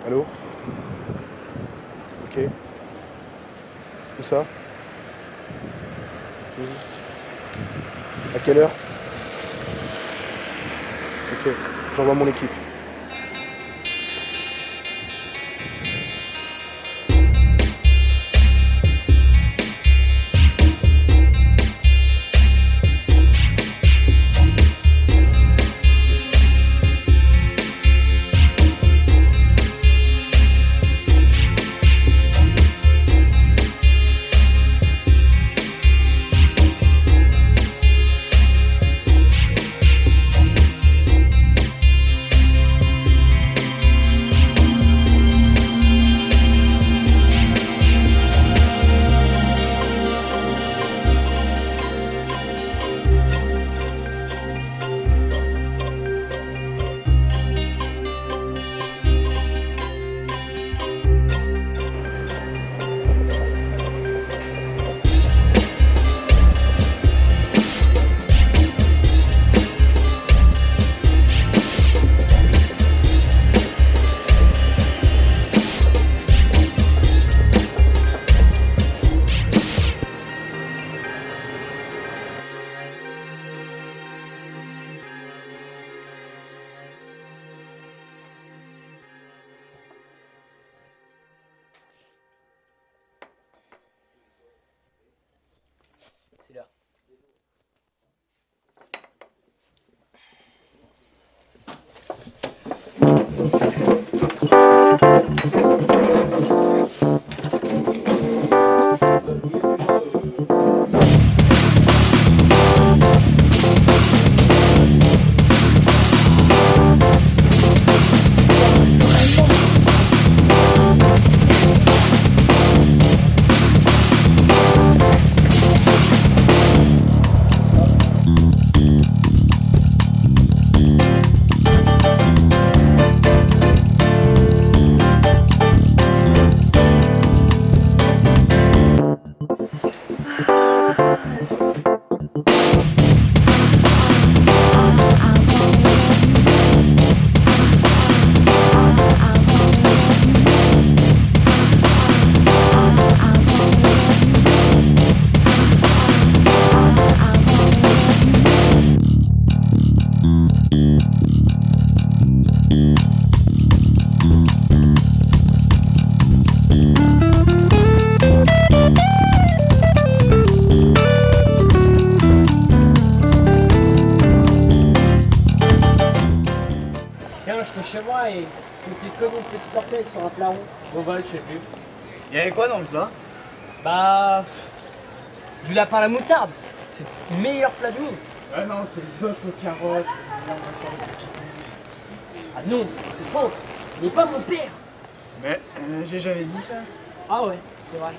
Allô? Ok. Où ça? À quelle heure? Ok, j'envoie mon équipe. C'est là. J'étais chez moi et c'est comme une petite orteil sur un plat rond. Au vol, je sais plus. Il y avait quoi dans le plat? Bah. Du lapin à la moutarde. C'est le meilleur plat du monde. Ouais, non, c'est le bœuf aux carottes. Ah non, c'est faux. Il n'est pas mon père. Mais j'ai jamais dit ça. Ah ouais, c'est vrai.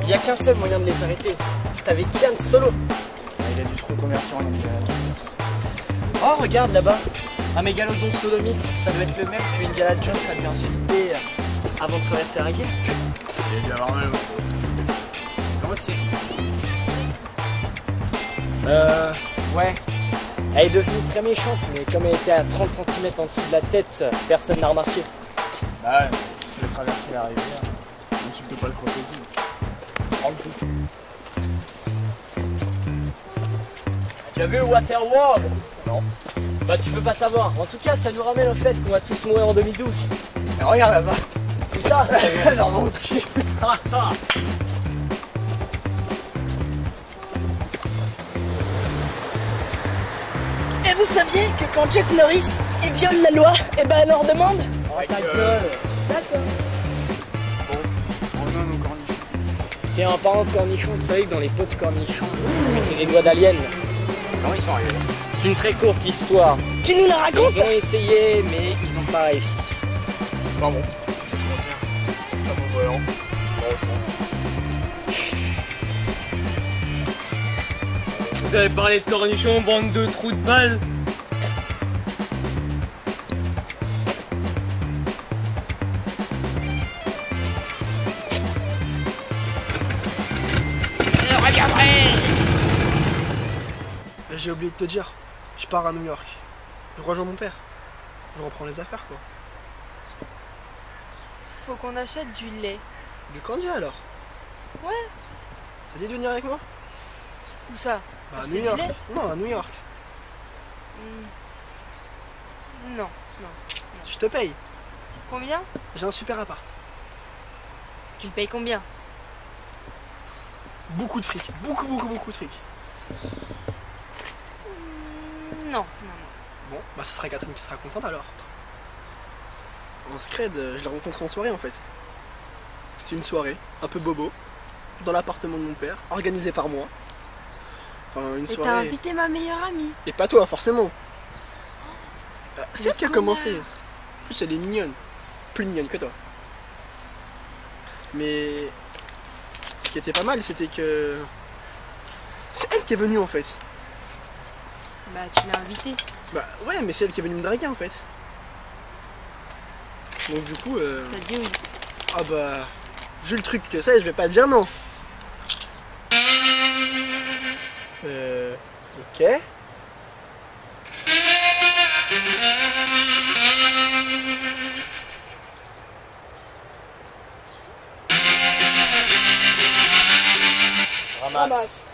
Il n'y a qu'un seul moyen de les arrêter, c'est avec Kian Solo. Il a dû se reconvertir en Indiana. Oh, regarde là-bas, un mégalodon sodomite, ça doit être le même que Indiana Jones a dû insulter avant de traverser la rivière. Il a dû avoir mal. Comment tu sais tout ça? Ouais. Elle est devenue très méchante, mais comme elle était à 30 cm en dessous de la tête, personne n'a remarqué. Bah ouais, si tu veux traverser la rivière, n'insulte pas le crocodile. Prends le coup. Tu as vu Waterworld? Non. Bah tu peux pas savoir. En tout cas, ça nous ramène au fait qu'on va tous mourir en 2012. Mais regarde là-bas. Tout ça? Dans mon cul. Et vous saviez que quand Chuck Norris viole la loi, et ben elle en redemande? Oh ta gueule. D'accord. Bon, on a nos cornichons. Tiens, en parlant de cornichons, tu savais que dans les pots de cornichons, on mettait des doigts d'alien. Comment ils sont arrivés? C'est une très courte histoire. Tu nous la racontes? Ils ont essayé, mais ils ont pas réussi. Pas bon, c'est ce qu'on tient. Ça vaut volant. Vous avez parlé de cornichons, bande de trous de balles. J'ai oublié de te dire, je pars à New York. Je rejoins mon père. Je reprends les affaires, quoi. Faut qu'on achète du lait. Du candy alors? Ouais. Ça dit de venir avec moi? Où ça? Bah à Acheter New du York. lait? Non, à New York. Non, non. Je te paye. Combien? J'ai un super appart. Tu le payes combien? Beaucoup de fric. Beaucoup de fric. Non. Bon, bah ce sera Catherine qui sera contente alors. En scred, je l'ai rencontré en soirée en fait. C'était une soirée, un peu bobo, dans l'appartement de mon père, organisée par moi. Enfin, une Et soirée. t'as invité ma meilleure amie. Et pas toi, forcément. C'est elle qui a connard. commencé. En plus, elle est mignonne. Plus mignonne que toi. Mais ce qui était pas mal, c'était que c'est elle qui est venue en fait. Bah tu l'as invitée. Bah ouais, mais c'est elle qui est venue me draguer en fait. Donc du coup, T'as dit oui. ah bah, vu le truc que c'est, je vais pas dire non. Ok. Ramasse.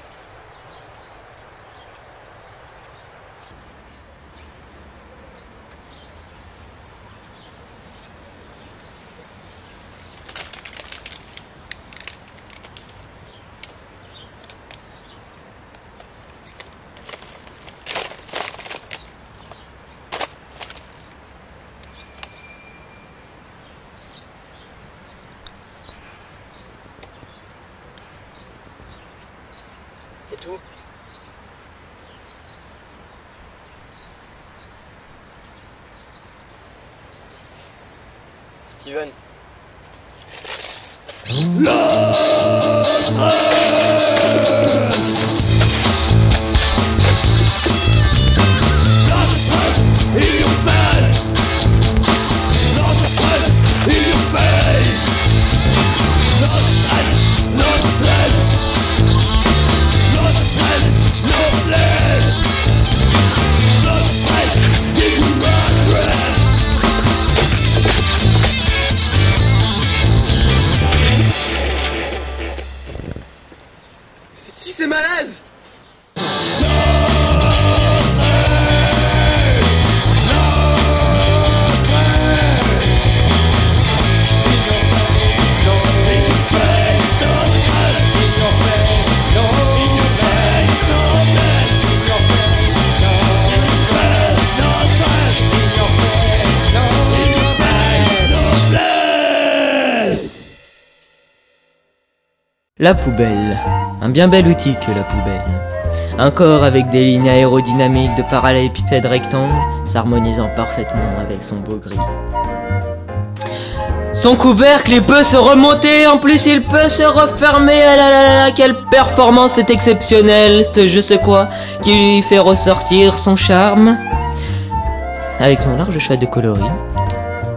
C'est tout. Steven. C'est qui ces malaises? La poubelle. Un bien bel outil que la poubelle. Un corps avec des lignes aérodynamiques de parallélépipèdes rectangles, s'harmonisant parfaitement avec son beau gris. Son couvercle, il peut se remonter, en plus il peut se refermer. Ah là là là là, quelle performance, c'est exceptionnel, ce je sais quoi qui lui fait ressortir son charme. Avec son large choix de coloris,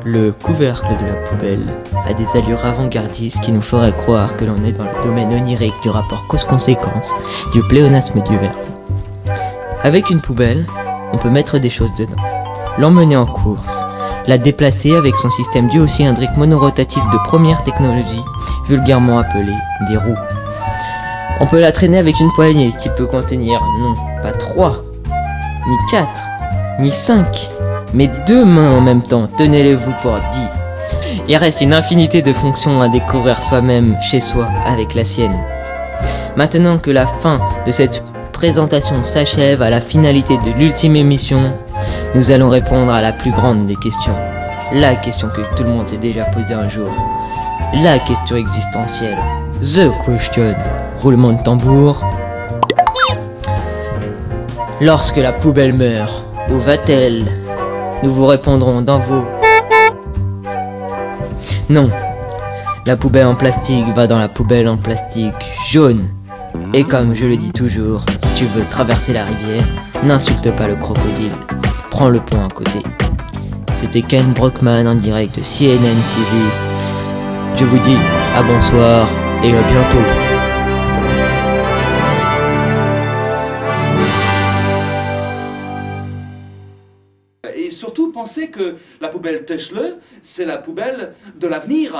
le couvercle de la poubelle a des allures avant-gardistes qui nous feraient croire que l'on est dans le domaine onirique du rapport cause-conséquence, du pléonasme du verbe. Avec une poubelle, on peut mettre des choses dedans, l'emmener en course, la déplacer avec son système duocylindrique monorotatif de première technologie, vulgairement appelé des roues. On peut la traîner avec une poignée qui peut contenir, non, pas 3, ni 4, ni 5, mais 2 mains en même temps, tenez-les-vous pour 10. Il reste une infinité de fonctions à découvrir soi-même, chez soi, avec la sienne. Maintenant que la fin de cette présentation s'achève à la finalité de l'ultime émission, nous allons répondre à la plus grande des questions. La question que tout le monde s'est déjà posée un jour. La question existentielle. The question. Roulement de tambour. Lorsque la poubelle meurt, où va-t-elle? Nous vous répondrons dans vos... Non. La poubelle en plastique va dans la poubelle en plastique jaune. Et comme je le dis toujours, si tu veux traverser la rivière, n'insulte pas le crocodile. Prends le pont à côté. C'était Ken Brockman en direct de CNN TV. Je vous dis à bonsoir et à bientôt. penser que la poubelle Techle, c'est la poubelle de l'avenir.